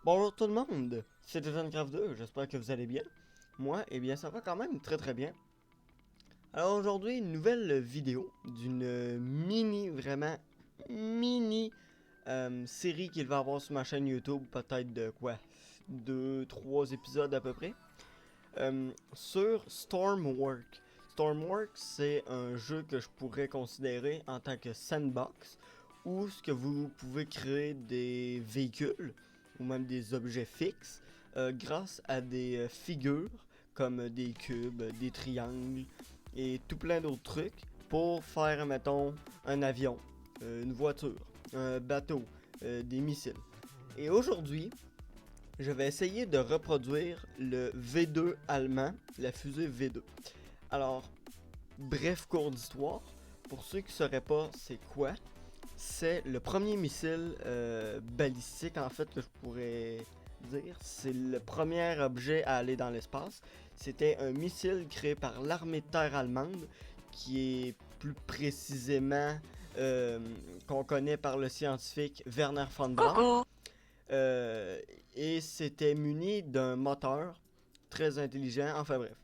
Bonjour tout le monde, c'est JasonCraft 2, j'espère que vous allez bien. Moi, eh bien ça va quand même très très bien. Alors aujourd'hui, une nouvelle vidéo d'une vraiment mini série qu'il va avoir sur ma chaîne YouTube, peut-être de quoi, 2-3 épisodes à peu près, sur Stormwork. Stormwork, c'est un jeu que je pourrais considérer en tant que sandbox, où ce que vous pouvez créer des véhicules ou même des objets fixes grâce à des figures comme des cubes, des triangles et tout plein d'autres trucs pour faire, mettons, un avion, une voiture, un bateau, des missiles. Et aujourd'hui, je vais essayer de reproduire le V2 allemand, la fusée V2. Alors, bref cours d'histoire, pour ceux qui ne sauraient pas c'est quoi, c'est le premier missile balistique en fait que je pourrais dire. C'est le premier objet à aller dans l'espace. C'était un missile créé par l'armée de terre allemande qui est plus précisément qu'on connaît par le scientifique Werner von Braun. Euh, et c'était muni d'un moteur très intelligent. Enfin bref,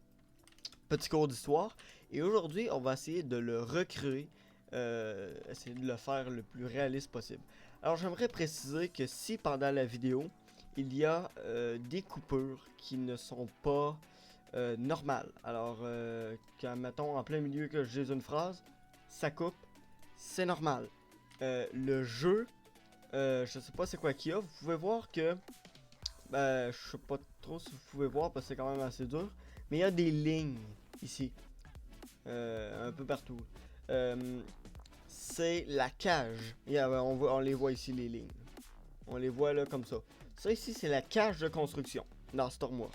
petit cours d'histoire. Et aujourd'hui, on va essayer de le recréer, essayer de le faire le plus réaliste possible. Alors j'aimerais préciser que si pendant la vidéo, il y a des coupures qui ne sont pas normales. Alors quand mettons en plein milieu que je dise une phrase, ça coupe, c'est normal. Le jeu, je sais pas c'est quoi qu'il y a, vous pouvez voir que je sais pas trop si vous pouvez voir parce que c'est quand même assez dur. Mais il y a des lignes ici. Un peu partout. C'est la cage. On les voit ici, les lignes. On les voit là comme ça. Ça ici, c'est la cage de construction dans Stormwork.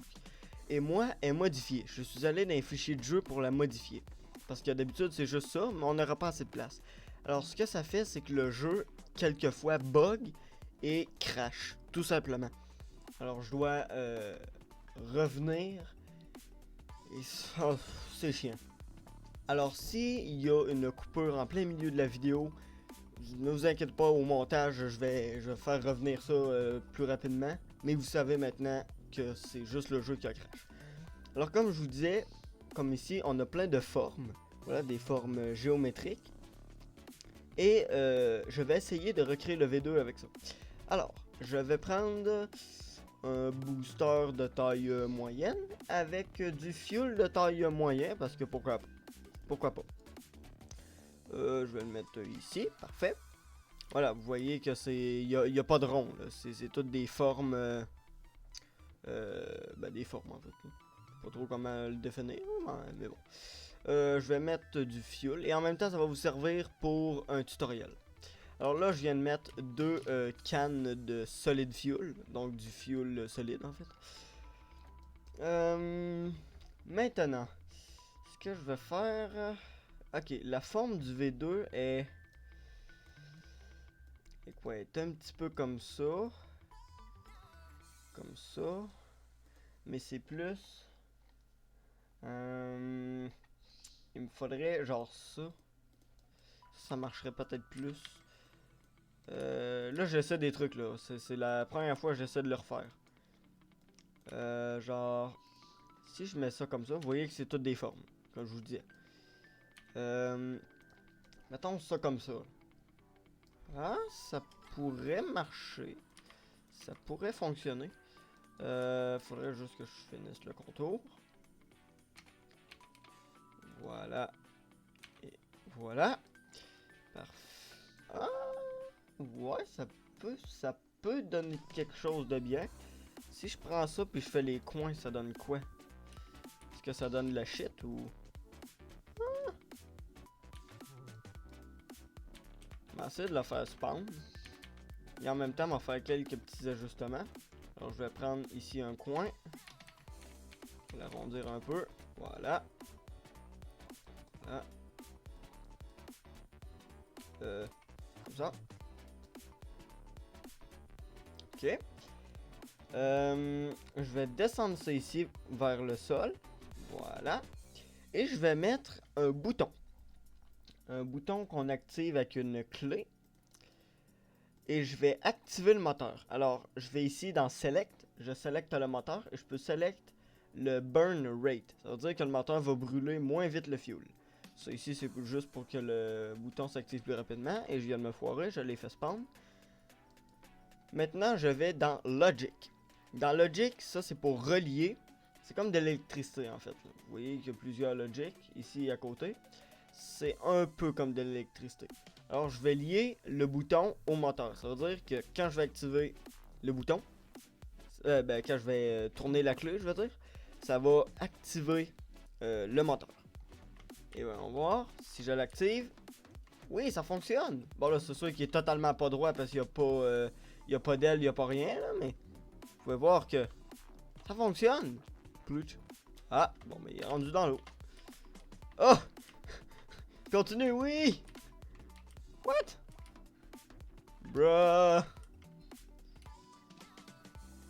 Et moi, elle est modifiée. Je suis allé dans les fichiers de jeu pour la modifier. Parce que d'habitude, c'est juste ça, mais on n'aura pas assez de place. Alors, ce que ça fait, c'est que le jeu, quelquefois, bug et crash. Tout simplement. Alors, je dois revenir. Et oh, c'est chiant. Alors, s'il y a une coupure en plein milieu de la vidéo, ne vous inquiétez pas, au montage, je vais faire revenir ça plus rapidement. Mais vous savez maintenant que c'est juste le jeu qui a crash. Alors, comme je vous disais, comme ici, on a plein de formes. Voilà, des formes géométriques. Et je vais essayer de recréer le V2 avec ça. Alors, je vais prendre un booster de taille moyenne avec du fuel de taille moyen, parce que pourquoi pas. Pourquoi pas. Je vais le mettre ici, parfait. Voilà, vous voyez que c'est, il y a pas de rond, c'est toutes des formes, des formes en fait. Là. Pas trop comment le définir, mais bon. Je vais mettre du fuel et en même temps ça va vous servir pour un tutoriel. Alors là, je viens de mettre deux cannes de solid fuel, donc du fuel solide en fait. Maintenant, ce que je vais faire, ok, la forme du V2 est quoi, est un petit peu comme ça. Comme ça. Mais c'est plus. Il me faudrait genre ça. Ça marcherait peut-être plus. Là, j'essaie des trucs là. C'est la première fois que j'essaie de le refaire. Genre. Si je mets ça comme ça, vous voyez que c'est toutes des formes. Comme je vous disais. Mettons ça comme ça. Ah, ça pourrait marcher. Ça pourrait fonctionner. Faudrait juste que je finisse le contour. Voilà. Et voilà. Parfait. Ah, ouais, ça peut donner quelque chose de bien. Si je prends ça puis je fais les coins, ça donne quoi? Est-ce que ça donne de la shit ou... Ah. Je vais essayer de le faire spawn. Et en même temps, on va faire quelques petits ajustements. Alors, je vais prendre ici un coin. L'arrondir un peu. Voilà. Voilà. Comme ça. Ok. Je vais descendre ça ici vers le sol. Voilà. Et je vais mettre un bouton. Un bouton qu'on active avec une clé. et je vais activer le moteur. Alors, je vais ici dans Select, je sélecte le moteur et je peux select le Burn Rate. Ça veut dire que le moteur va brûler moins vite le fuel. Ça ici, c'est juste pour que le bouton s'active plus rapidement et je viens de me foirer, je l'ai fait spawn. Maintenant, je vais dans Logic. Dans Logic, ça c'est pour relier. C'est comme de l'électricité en fait. Là. Vous voyez qu'il y a plusieurs Logic ici à côté. C'est un peu comme de l'électricité. Alors je vais lier le bouton au moteur. Ça veut dire que quand je vais activer le bouton, quand je vais tourner la clé, je veux dire, ça va activer le moteur. Et ben, on va voir si je l'active. Oui, ça fonctionne. Bon là, c'est sûr qu'il est totalement pas droit parce qu'il n'y a pas d'aile, il n'y a pas rien là, mais vous pouvez voir que ça fonctionne. Ah, bon, mais il est rendu dans l'eau. Oh! Continue, oui! What? Bruh!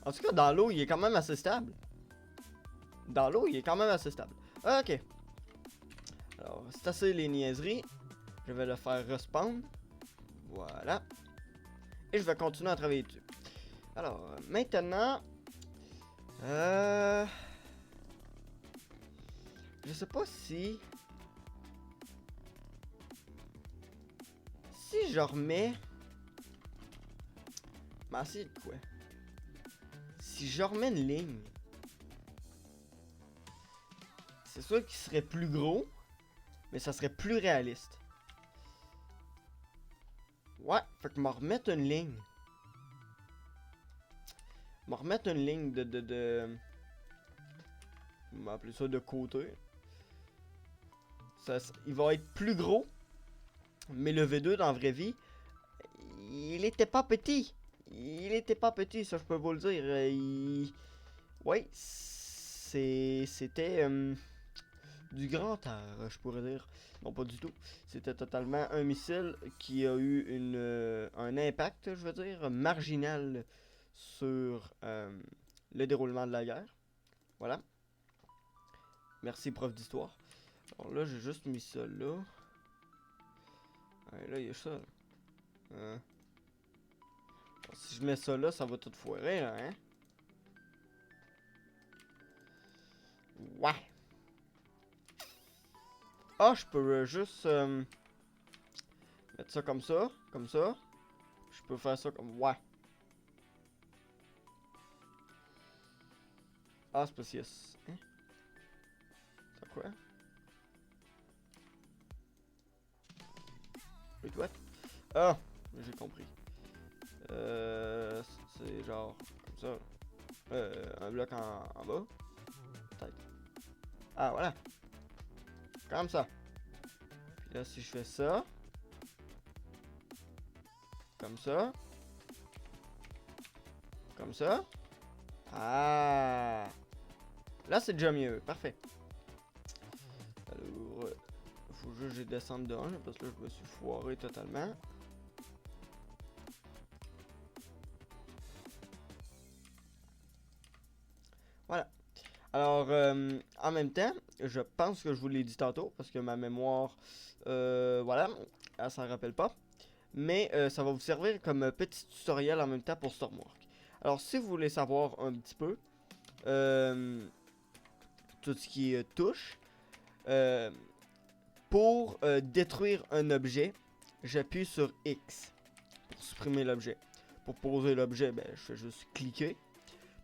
En tout cas, dans l'eau, il est quand même assez stable. Dans l'eau, il est quand même assez stable. Ok. Alors, c'est assez les niaiseries. Je vais le faire respawn. Voilà. Et je vais continuer à travailler dessus. Alors, maintenant... Je sais pas si... Si je remets... Mais c'est de quoi? Si je remets une ligne... C'est sûr qu'il serait plus gros, mais ça serait plus réaliste. Ouais, fait que me remettre une ligne. Me remettre une ligne on va appeler ça de côté. Il va être plus gros, mais le V2 dans la vraie vie, il était pas petit. Il était pas petit, ça je peux vous le dire. Ouais, c'était du grand art, je pourrais dire. Non, pas du tout. C'était totalement un missile qui a eu un impact, je veux dire, marginal sur le déroulement de la guerre. Voilà. Merci, prof d'histoire. Alors là, j'ai juste mis ça là. Ouais, là, il y a ça. Alors, si je mets ça là, ça va tout foirer, là, hein? Ouais. Ah, je peux juste mettre ça comme ça, comme ça. Je peux faire ça comme... Ouais. Ah, c'est parce qu'il y a... Hein? C'est quoi? Wait, what? Ah, j'ai compris. C'est genre comme ça. Un bloc en bas. Peut-être. Ah, voilà. Comme ça. Puis là, si je fais ça. Comme ça. Comme ça. Ah. Là, c'est déjà mieux. Parfait. Alors, faut juste que je descende de 1 parce que là, je me suis foiré totalement. Voilà. Alors, en même temps, je pense que je vous l'ai dit tantôt, parce que ma mémoire, voilà, elle s'en rappelle pas. Mais ça va vous servir comme petit tutoriel en même temps pour Stormwork. Alors, si vous voulez savoir un petit peu tout ce qui touche, pour détruire un objet, j'appuie sur X pour supprimer l'objet. Pour poser l'objet, ben, je fais juste cliquer.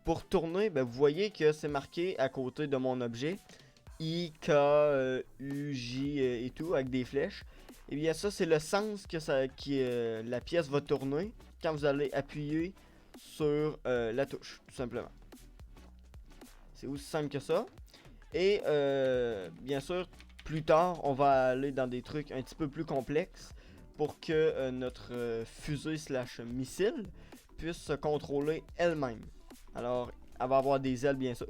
Pour tourner, ben, vous voyez que c'est marqué à côté de mon objet I, K, U, J et tout avec des flèches. Et bien ça, c'est le sens que la pièce va tourner quand vous allez appuyer sur la touche, tout simplement. C'est aussi simple que ça. Et bien sûr, plus tard, on va aller dans des trucs un petit peu plus complexes pour que notre fusée slash missile puisse se contrôler elle-même. Alors, elle va avoir des ailes, bien sûr,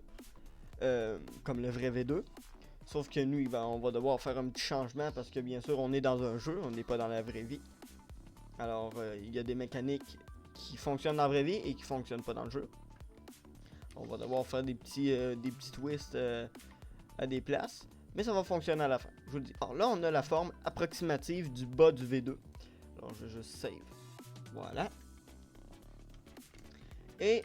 comme le vrai V2. Sauf que nous, on va devoir faire un petit changement parce que, bien sûr, on est dans un jeu, on n'est pas dans la vraie vie. Alors, il y a des mécaniques qui fonctionnent dans la vraie vie et qui fonctionnent pas dans le jeu. On va devoir faire des petits twists à des places. Mais ça va fonctionner à la fin, je vous le dis. Alors là, on a la forme approximative du bas du V2. Alors, je vais juste save. Voilà. Et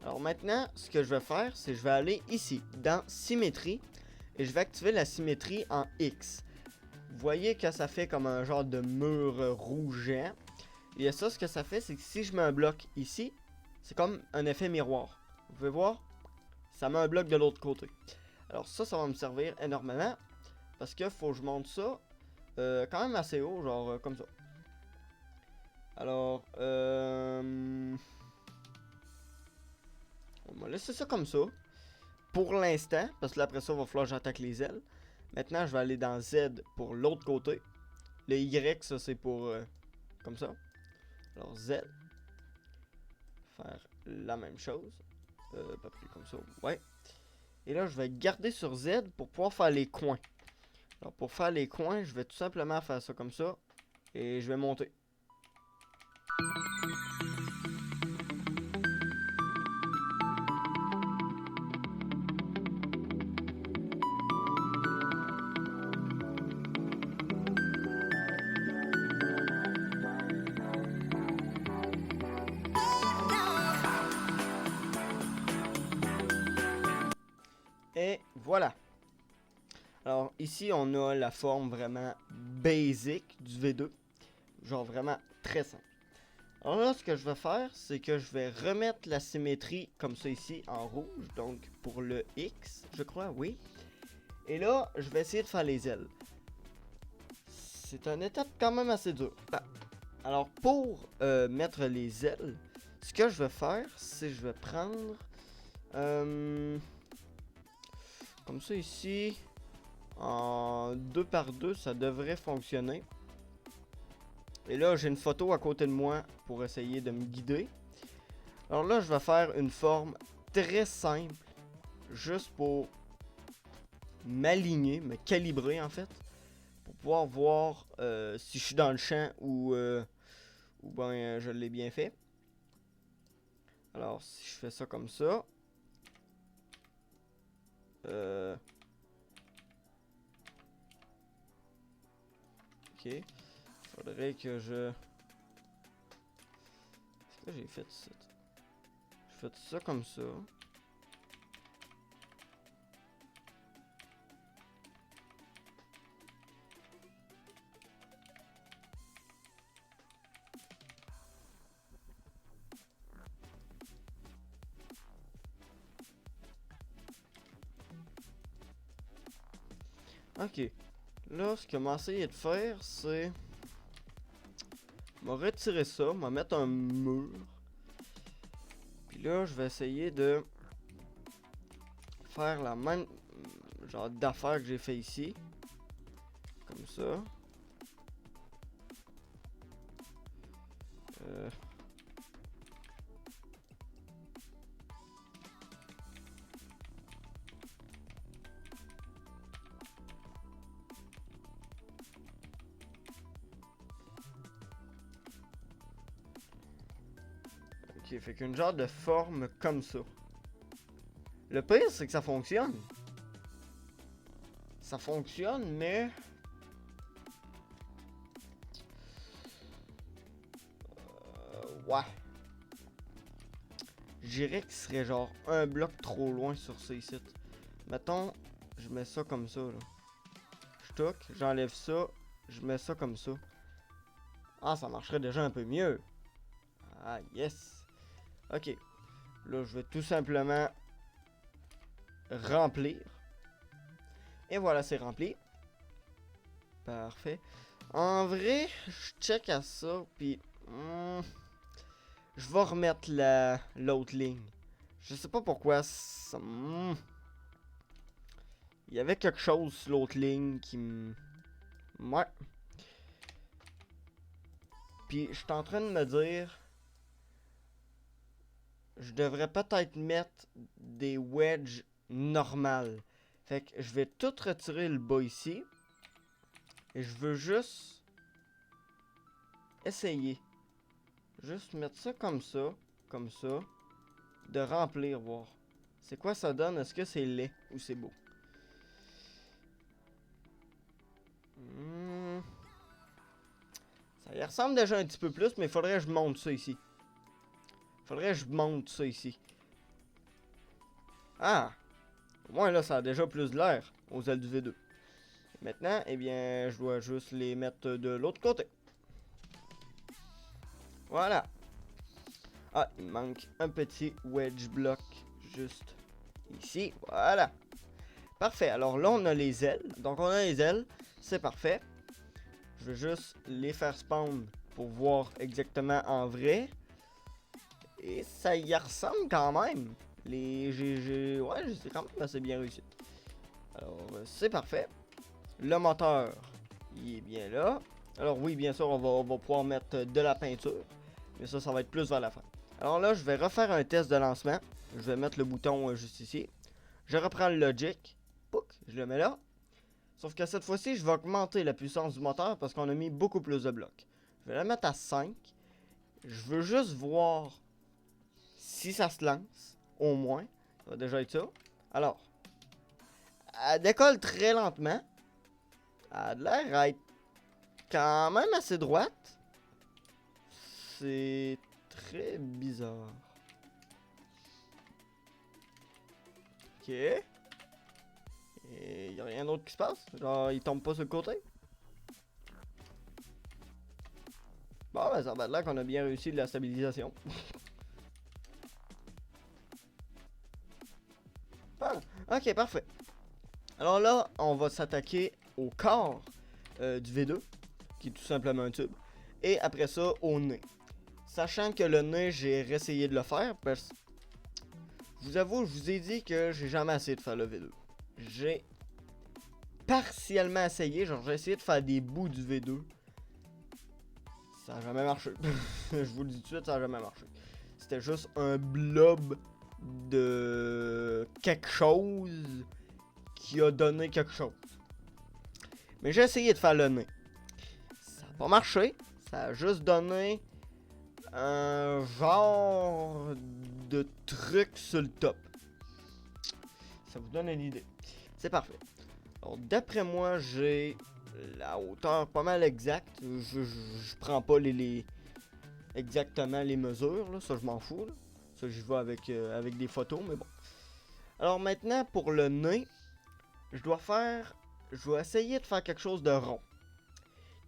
alors maintenant, ce que je vais faire, c'est que je vais aller ici, dans symétrie, et je vais activer la symétrie en X. Vous voyez que ça fait comme un genre de mur rouge géant. Et ça, ce que ça fait, c'est que si je mets un bloc ici, c'est comme un effet miroir. Vous pouvez voir, ça met un bloc de l'autre côté. Alors ça va me servir énormément, parce que faut que je monte ça quand même assez haut, genre comme ça. Alors, on va laisser ça comme ça. Pour l'instant, parce que là, après ça, il va falloir que j'attaque les ailes. Maintenant, je vais aller dans Z pour l'autre côté. Le Y, ça, c'est pour comme ça. Alors, Z. Faire la même chose. Pas plus comme ça. Ouais. Et là, je vais garder sur Z pour pouvoir faire les coins. Alors, pour faire les coins, je vais tout simplement faire ça comme ça. Et je vais monter. Et voilà. Alors ici on a la forme vraiment basic du V2. Genre vraiment très simple. Alors là ce que je vais faire c'est que je vais remettre la symétrie comme ça ici en rouge. Donc pour le X je crois, oui. Et là je vais essayer de faire les ailes. C'est une étape quand même assez dure. Alors pour mettre les ailes, ce que je vais faire c'est que je vais prendre... comme ça ici... En 2 par 2, ça devrait fonctionner. Et là, j'ai une photo à côté de moi pour essayer de me guider. Alors là, je vais faire une forme très simple, juste pour m'aligner, me calibrer en fait, pour pouvoir voir si je suis dans le champ ou ben je l'ai bien fait. Alors, si je fais ça comme ça, ok. Faudrait que je... Qu'est-ce que j'ai fait ici? J'ai fait ça comme ça. Ok. Là, ce que m'a essayé de faire, c'est... m'a retirer ça, m'a mettre un mur. Puis là, je vais essayer de faire la même genre d'affaire que j'ai fait ici. Comme ça. Ok, fait qu'une genre de forme comme ça. Le pire, c'est que ça fonctionne. Ça fonctionne, mais... ouais. Je dirais qu'il serait genre un bloc trop loin sur ces sites. Mettons, je mets ça comme ça, là. Je toque, j'enlève ça, je mets ça comme ça. Ah, ça marcherait déjà un peu mieux. Ah, yes. Ok. Là, je vais tout simplement remplir. Et voilà, c'est rempli. Parfait. En vrai, je check à ça, puis... je vais remettre l'autre ligne. Je sais pas pourquoi. Ça, il y avait quelque chose sur l'autre ligne qui me... ouais. Puis, je suis en train de me dire... je devrais peut-être mettre des wedges normales. Fait que je vais tout retirer le bas ici. Et je veux juste... essayer. Juste mettre ça. Comme ça. De remplir, voir. C'est quoi ça donne? Est-ce que c'est laid ou c'est beau? Ça a Il ressemble déjà un petit peu plus, mais il faudrait que je monte ça ici. Ah! Au moins là, ça a déjà plus de l'air aux ailes du V2. Maintenant, eh bien, je dois juste les mettre de l'autre côté. Voilà. Ah, il manque un petit wedge block juste ici. Voilà. Parfait. Alors là, on a les ailes. Donc, on a les ailes. C'est parfait. Je vais juste les faire spawn pour voir exactement en vrai. Et ça y ressemble quand même. Ouais, c'est quand même assez bien réussi. Alors, c'est parfait. Le moteur, il est bien là. Alors oui, bien sûr, on va pouvoir mettre de la peinture. Mais ça va être plus vers la fin. Alors là, je vais refaire un test de lancement. Je vais mettre le bouton juste ici. Je reprends le Logic. Pouc, je le mets là. Sauf que cette fois-ci, je vais augmenter la puissance du moteur parce qu'on a mis beaucoup plus de blocs. Je vais la mettre à 5. Je veux juste voir si ça se lance, au moins. Ça va déjà être ça. Alors, elle décolle très lentement. Elle a l'air à être quand même assez droite. C'est très bizarre. Ok. Et y a rien d'autre qui se passe? Genre, il tombe pas sur le côté? Bon, ben ça va l'air qu'on a bien réussi de la stabilisation. Ah, ok, parfait. Alors là, on va s'attaquer au corps du V2, qui est tout simplement un tube. Et après ça, au nez. Sachant que le nez, j'ai réessayé de le faire, parce que je vous avoue, je vous ai dit que j'ai jamais essayé de faire le V2. J'ai partiellement essayé, genre j'ai essayé de faire des bouts du V2. Ça n'a jamais marché. Je vous le dis tout de suite, ça n'a jamais marché. C'était juste un blob de quelque chose qui a donné quelque chose. Mais j'ai essayé de faire le nez. Ça n'a pas marché. Ça a juste donné un genre de truc sur le top. Ça vous donne une idée. C'est parfait. Alors, d'après moi, j'ai la hauteur pas mal exacte. Je prends pas exactement les mesures, là. Ça, je m'en fous. Là. Ça, j'y vais avec des photos, mais bon. Alors, maintenant, pour le nez, je vais essayer de faire quelque chose de rond.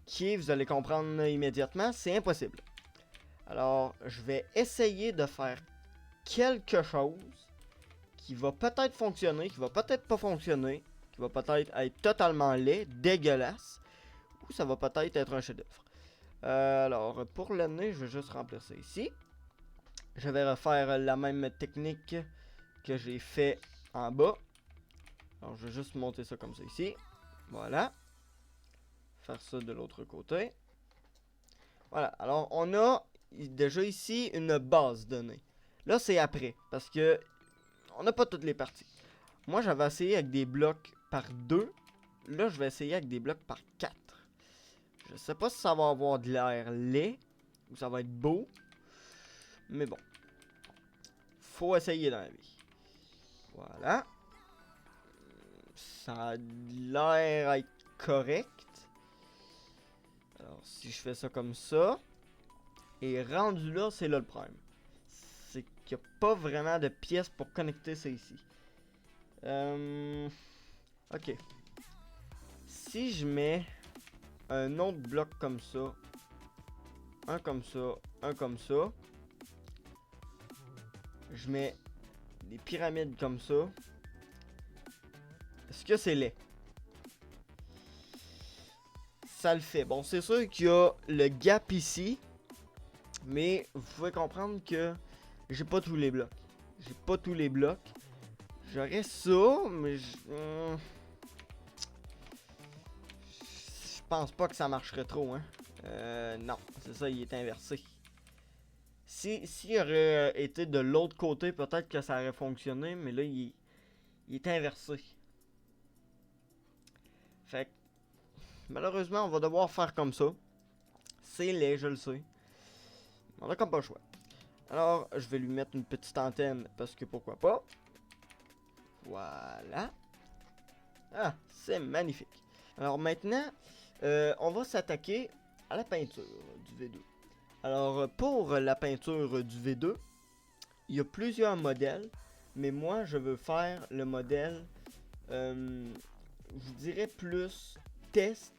Qui est, vous allez comprendre immédiatement, c'est impossible. Alors, je vais essayer de faire quelque chose qui va peut-être fonctionner, qui va peut-être pas fonctionner, qui va peut-être être totalement laid, dégueulasse, ou ça va peut-être être un chef-d'œuvre. Alors, pour le nez, je vais juste remplir ça ici. Je vais refaire la même technique que j'ai fait en bas. Alors, je vais juste monter ça comme ça ici. Voilà. Faire ça de l'autre côté. Voilà. Alors, on a déjà ici une base donnée. Là, c'est après, parce que on n'a pas toutes les parties. Moi, j'avais essayé avec des blocs par 2. Là, je vais essayer avec des blocs par 4. Je sais pas si ça va avoir de l'air laid ou ça va être beau. Mais bon. Faut essayer dans la vie. Voilà. Ça a l'air à être correct. Alors, si je fais ça comme ça. Et rendu là, c'est là le problème. C'est qu'il n'y a pas vraiment de pièces pour connecter ça ici. Ok. Si je mets un autre bloc comme ça, un comme ça, un comme ça, je mets des pyramides comme ça, est-ce que c'est laid? Ça le fait. Bon, c'est sûr qu'il y a le gap ici, mais vous pouvez comprendre que j'ai pas tous les blocs. J'ai pas tous les blocs. J'aurais ça, mais je pense pas que ça marcherait trop, hein. Non, c'est ça, il est inversé. S'il aurait été de l'autre côté, peut-être que ça aurait fonctionné, mais là, il est inversé. Fait que, malheureusement, on va devoir faire comme ça. C'est laid, je le sais. On a comme pas le choix. Alors, je vais lui mettre une petite antenne, parce que pourquoi pas. Voilà. Ah, c'est magnifique. Alors maintenant, on va s'attaquer à la peinture du V2. Alors, pour la peinture du V2, il y a plusieurs modèles, mais moi, je veux faire le modèle, je vous dirais plus test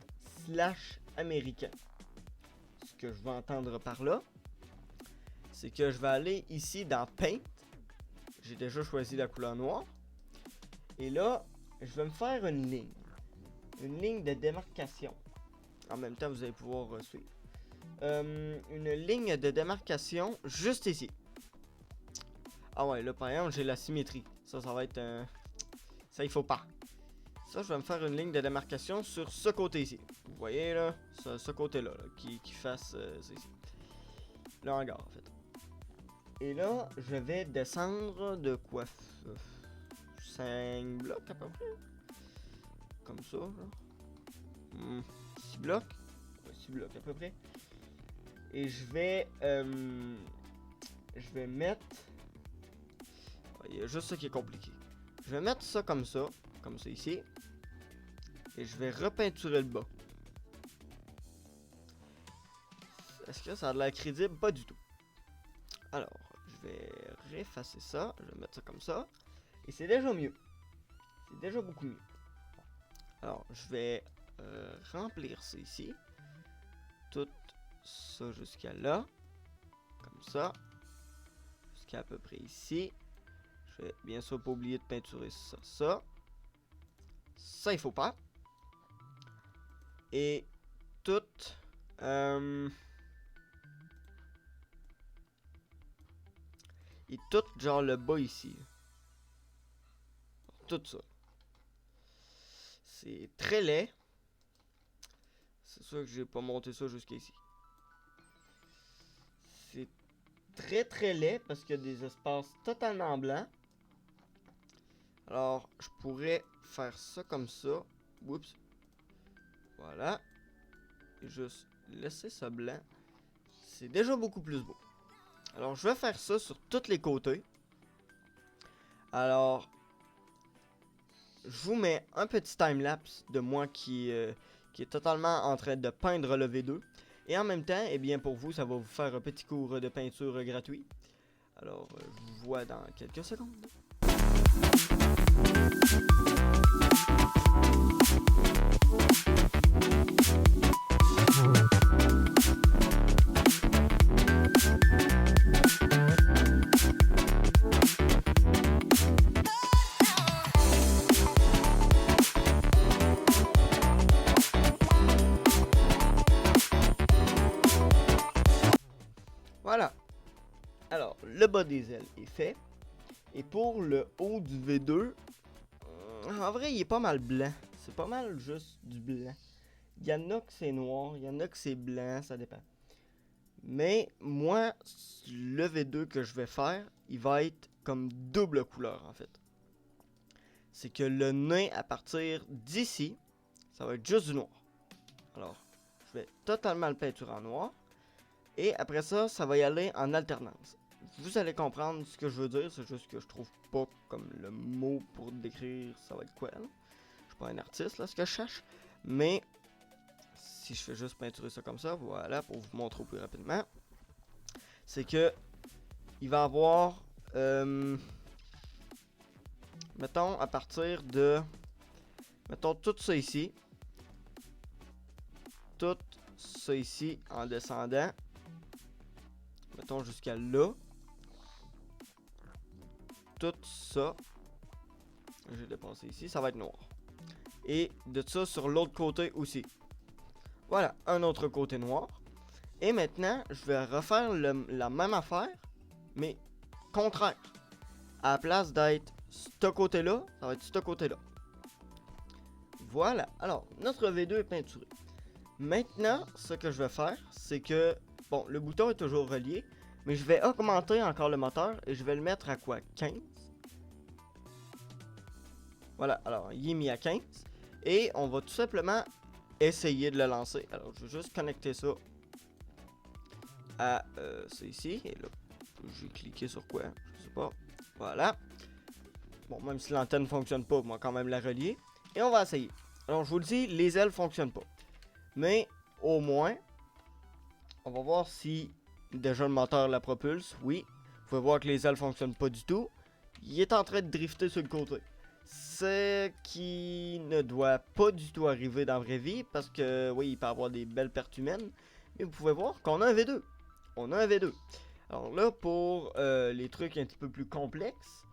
/ américain. Ce que je vais entendre par là, c'est que je vais aller ici dans Paint. J'ai déjà choisi la couleur noire. Et là, je vais me faire une ligne de démarcation. En même temps, vous allez pouvoir suivre. Une ligne de démarcation juste ici. Ah ouais, là par exemple, j'ai la symétrie. Ça va être un... Ça, il faut pas. Ça, je vais me faire une ligne de démarcation sur ce côté ici. Vous voyez là, ce côté-là, qui fasse ça ici. Le hangar, en fait. Et là, je vais descendre de quoi? 5 blocs à peu près. Comme ça, là. 6 blocs. 6 blocs à peu près. Et je vais mettre... Il y a juste ça qui est compliqué. Je vais mettre ça comme ça ici. Et je vais repeinturer le bas. Est-ce que ça a de l'air crédible? Pas du tout. Alors, je vais réeffacer ça. Je vais mettre ça comme ça. Et c'est déjà mieux. C'est déjà beaucoup mieux. Alors, je vais remplir ça ici. Tout ça jusqu'à là. Comme ça. Jusqu'à peu près ici. Je vais bien sûr pas oublier de peinturer ça. Ça, il faut pas. Et tout... et tout genre le bas ici. Tout ça. C'est très laid. C'est sûr que j'ai pas monté ça jusqu'ici. C'est très laid parce qu'il y a des espaces totalement blancs. Alors, je pourrais faire ça comme ça. Oups. Voilà. Et juste laisser ça blanc. C'est déjà beaucoup plus beau. Alors, je vais faire ça sur tous les côtés. Alors, je vous mets un petit timelapse de moi qui est totalement en train de peindre le V2. Et en même temps, eh bien pour vous, ça va vous faire un petit cours de peinture gratuit. Alors, je vous vois dans quelques secondes. Voilà. Alors, le bas des ailes est fait. Et pour le haut du V2, en vrai, il est pas mal blanc. C'est pas mal juste du blanc. Il y en a que c'est noir, il y en a que c'est blanc, ça dépend. Mais moi, le V2 que je vais faire, il va être comme double couleur en fait. C'est que le nez à partir d'ici, ça va être juste du noir. Alors, je vais totalement le peinturer en noir. Et après ça, ça va y aller en alternance. Vous allez comprendre ce que je veux dire, c'est juste que je trouve pas comme le mot pour décrire ça va être quoi là. Je suis pas un artiste là, ce que je cherche. Mais si je fais juste peinturer ça comme ça, voilà, pour vous montrer au plus rapidement. C'est que il va avoir mettons à partir de mettons tout ça ici. Tout ça ici en descendant. Mettons jusqu'à là. Tout ça. J'ai dépassé ici. Ça va être noir. Et de ça sur l'autre côté aussi. Voilà. Un autre côté noir. Et maintenant, je vais refaire la même affaire. Mais contraire. À la place d'être ce côté-là, ça va être ce côté-là. Voilà. Alors, notre V2 est peinturé. Maintenant, ce que je vais faire, c'est que... Bon, le bouton est toujours relié. Mais je vais augmenter encore le moteur et je vais le mettre à quoi? 15. Voilà, alors il est mis à 15. Et on va tout simplement essayer de le lancer. Alors je vais juste connecter ça à ça ici. Et là, j'ai cliqué sur quoi? Je sais pas. Voilà. Bon, même si l'antenne ne fonctionne pas, on va quand même la relier. Et on va essayer. Alors je vous le dis, les ailes ne fonctionnent pas. Mais au moins, On va voir si déjà le moteur la propulse. Oui. Vous pouvez voir que les ailes fonctionnent pas du tout. Il est en train de drifter sur le côté. Ce qui ne doit pas du tout arriver dans la vraie vie. Parce que oui, il peut avoir des belles pertes humaines. Mais vous pouvez voir qu'on a un V2. On a un V2. Alors là, pour les trucs un petit peu plus complexes,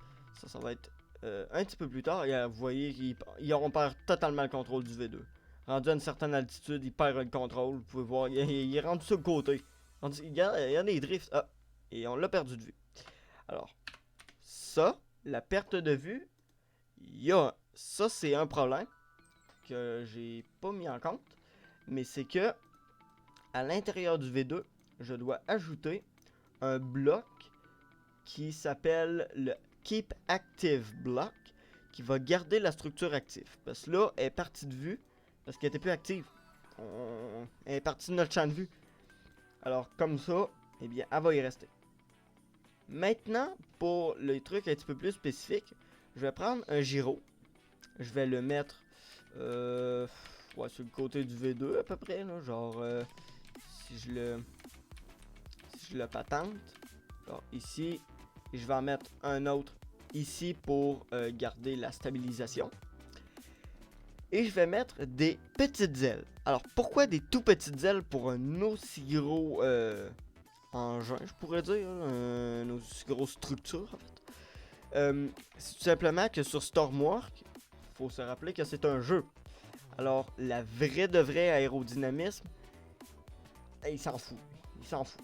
ça va être un petit peu plus tard. Et, vous voyez qu'on perd totalement le contrôle du V2. Rendu à une certaine altitude, il perd le contrôle. Vous pouvez voir, il est rendu sur le côté. Il y a des drifts. Ah, et on l'a perdu de vue. Alors, ça, la perte de vue, ça c'est un problème que j'ai pas mis en compte. Mais c'est que à l'intérieur du V2, je dois ajouter un bloc qui s'appelle le Keep Active Block, qui va garder la structure active. Parce que là, elle est partie de vue, parce qu'elle était plus active. Elle est partie de notre champ de vue. Alors, comme ça, eh bien, elle va y rester. Maintenant, pour les trucs un petit peu plus spécifiques, je vais prendre un gyro. Je vais le mettre sur le côté du V2 à peu près. Là, genre, si je le patente, genre ici, je vais en mettre un autre ici pour garder la stabilisation. Et je vais mettre des petites ailes. Alors, pourquoi des tout petites ailes pour un aussi gros engin, je pourrais dire, une aussi grosse structure, en fait. C'est tout simplement que sur Stormwork, faut se rappeler que c'est un jeu. Alors, la vraie de vraie aérodynamisme, il s'en fout. Il s'en fout.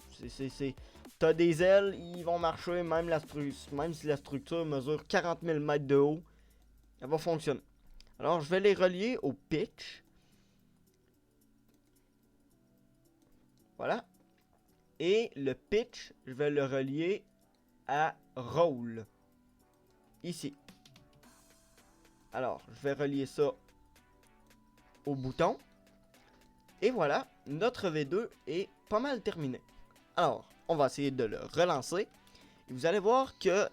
T'as des ailes, ils vont marcher, même si la structure mesure 40 000 mètres de haut, elle va fonctionner. Alors, je vais les relier au pitch. Voilà. Et le pitch, je vais le relier à roll. Ici. Alors, je vais relier ça au bouton. Et voilà, notre V2 est pas mal terminé. Alors, on va essayer de le relancer. Et vous allez voir que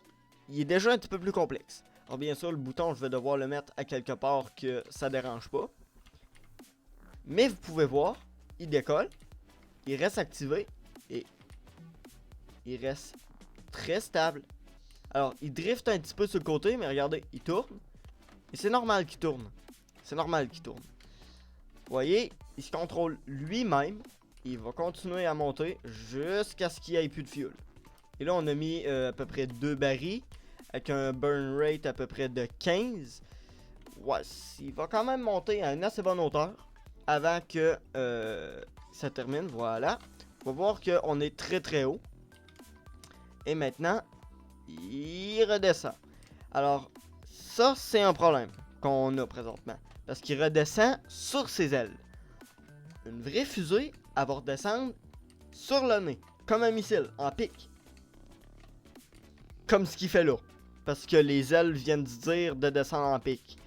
il est déjà un petit peu plus complexe. Alors bien sûr, le bouton, je vais devoir le mettre à quelque part que ça dérange pas. Mais vous pouvez voir, il décolle, il reste activé et il reste très stable. Alors, il drift un petit peu sur le côté, mais regardez, il tourne. Et c'est normal qu'il tourne. C'est normal qu'il tourne. Vous voyez, il se contrôle lui-même. Il va continuer à monter jusqu'à ce qu'il n'y ait plus de fuel. Et là, on a mis à peu près 2 barils avec un burn rate à peu près de 15. Ouais, il va quand même monter à une assez bonne hauteur avant que ça termine. Voilà. On va voir qu'on est très très haut. Et maintenant, il redescend. Alors, ça, c'est un problème qu'on a présentement. Parce qu'il redescend sur ses ailes. Une vraie fusée, elle va redescendre sur le nez. Comme un missile, en pic. Comme ce qu'il fait là. Parce que les ailes viennent de dire de descendre en pic.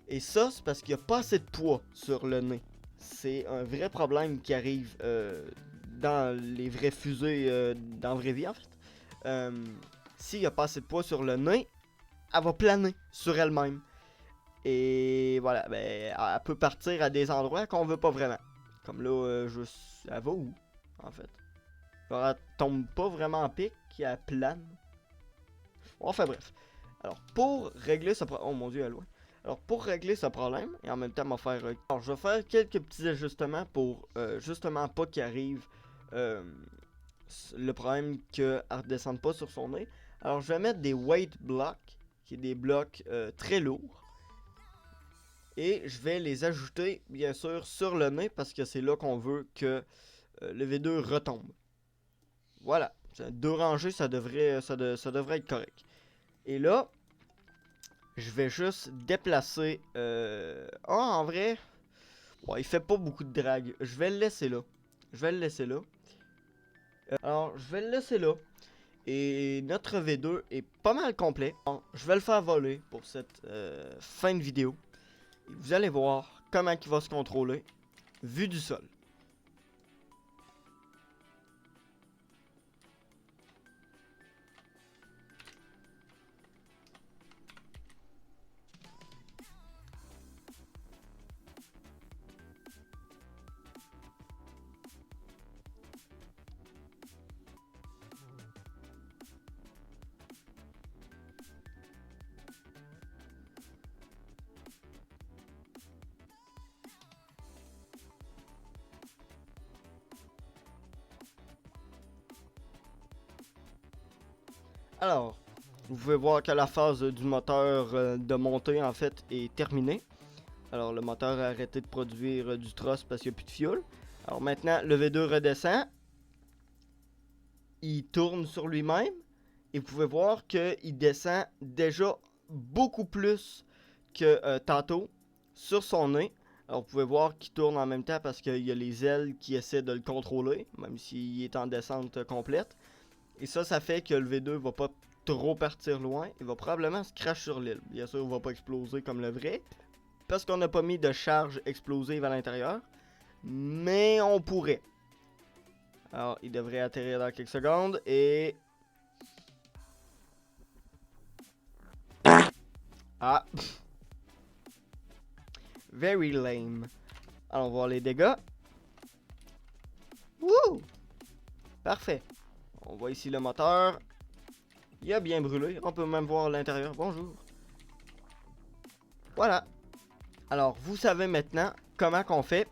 Et ça, c'est parce qu'il n'y a pas assez de poids sur le nez. C'est un vrai problème qui arrive dans les vraies fusées, dans la vraie vie en fait. S'il n'y a pas assez de poids sur le nez, elle va planer sur elle-même. Et voilà, ben, elle peut partir à des endroits qu'on veut pas vraiment. Comme là, elle va où, en fait? Alors, elle tombe pas vraiment en pic, elle plane. Enfin bref. Alors, pour régler ce problème... Oh mon dieu, elle est loin. Alors, pour régler ce problème, et en même temps, alors, je vais faire quelques petits ajustements pour justement pas qu'il arrive le problème qu'elle ne redescende pas sur son nez. Alors, je vais mettre des weight blocks, qui est des blocs très lourds. Et je vais les ajouter, bien sûr, sur le nez, parce que c'est là qu'on veut que le V2 retombe. Voilà. 2 rangées, ça devrait être correct. Et là, je vais juste déplacer... en vrai... Ouais, il fait pas beaucoup de drag. Je vais le laisser là. Alors, je vais le laisser là. Et notre V2 est pas mal complet. Bon, je vais le faire voler pour cette fin de vidéo. Et vous allez voir comment il va se contrôler vu du sol. Alors, vous pouvez voir que la phase du moteur de montée en fait est terminée. Alors le moteur a arrêté de produire du thrust parce qu'il n'y a plus de fuel. Alors maintenant, le V2 redescend. Il tourne sur lui-même. Et vous pouvez voir qu'il descend déjà beaucoup plus que tantôt sur son nez. Alors vous pouvez voir qu'il tourne en même temps parce qu'il y a les ailes qui essaient de le contrôler, même s'il est en descente complète. Et ça fait que le V2 va pas trop partir loin. Il va probablement se cracher sur l'île. Bien sûr, il va pas exploser comme le vrai, parce qu'on n'a pas mis de charge explosive à l'intérieur. Mais on pourrait. Alors, il devrait atterrir dans quelques secondes et... Ah! Very lame. Allons voir les dégâts. Wouh! Parfait. On voit ici le moteur. Il a bien brûlé. On peut même voir l'intérieur. Bonjour. Voilà. Alors, vous savez maintenant comment qu'on fait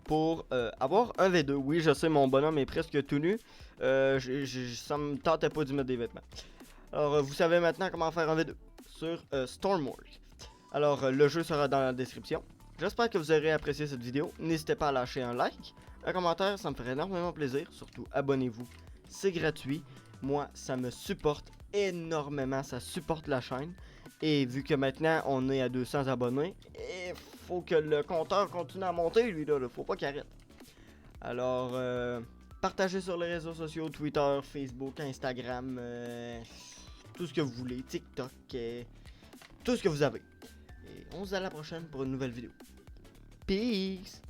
pour avoir un V2. Oui, je sais, mon bonhomme est presque tout nu. Ça me tentait pas d'y mettre des vêtements. Alors, vous savez maintenant comment faire un V2 sur Stormworld. Alors, le jeu sera dans la description. J'espère que vous aurez apprécié cette vidéo. N'hésitez pas à lâcher un like, un commentaire, ça me ferait énormément plaisir. Surtout, abonnez-vous. C'est gratuit. Moi, ça me supporte énormément. Ça supporte la chaîne. Et vu que maintenant, on est à 200 abonnés, il faut que le compteur continue à monter, lui, là. Faut pas qu'il arrête. Alors, partagez sur les réseaux sociaux, Twitter, Facebook, Instagram, tout ce que vous voulez, TikTok, tout ce que vous avez. Et on se dit à la prochaine pour une nouvelle vidéo. Peace!